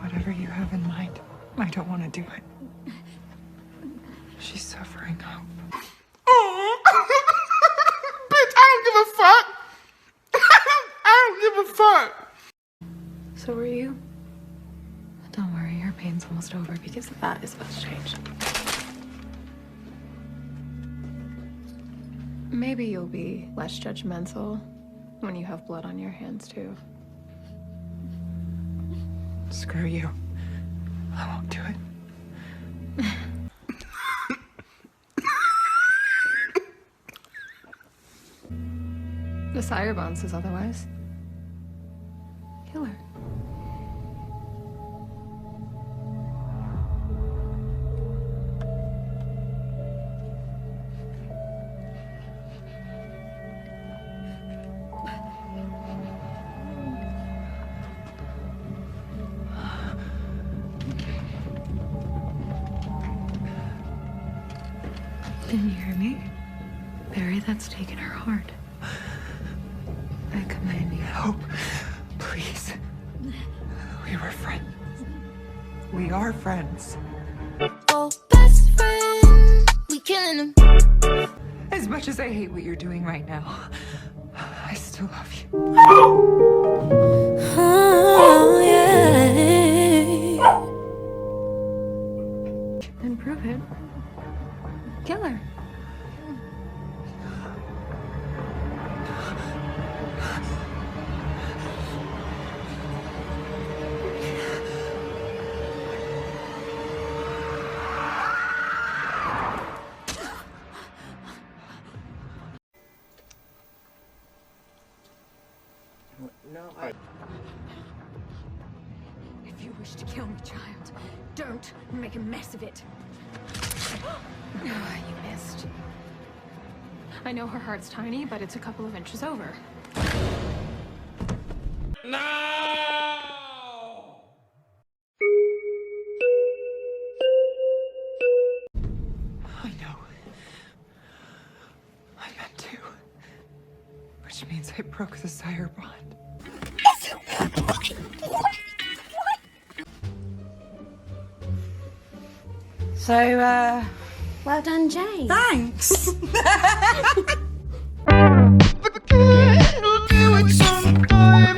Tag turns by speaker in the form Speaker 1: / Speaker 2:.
Speaker 1: Whatever you have in mind, I don't want to do it. She's suffering, Hope.
Speaker 2: Bitch, I don't give a fuck. I don't give a fuck.
Speaker 3: So were you? Don't worry, your pain's almost over because that is about to change. Maybe you'll be less judgmental when you have blood on your hands, too.
Speaker 1: Screw you. I won't do it.
Speaker 3: The sire bond says otherwise. Kill her. Didn't you hear me? Bury that stake in her heart. I command you.
Speaker 1: Hope, please. We were friends. We are friends.
Speaker 4: Oh, best friend, we killing them.
Speaker 1: As much as I hate what you're doing right now, I still love you.
Speaker 4: Oh, yeah.
Speaker 3: And prove it. Kill her.
Speaker 5: If you wish to kill me, child, don't make a mess of it.
Speaker 3: You missed. I know her heart's tiny, but it's a couple of inches over.
Speaker 2: No!
Speaker 1: I know. I meant to. Which means I broke the sire bond.
Speaker 6: So,
Speaker 4: Well done, Jane.
Speaker 6: thanks.
Speaker 2: But the kid will do it sometime.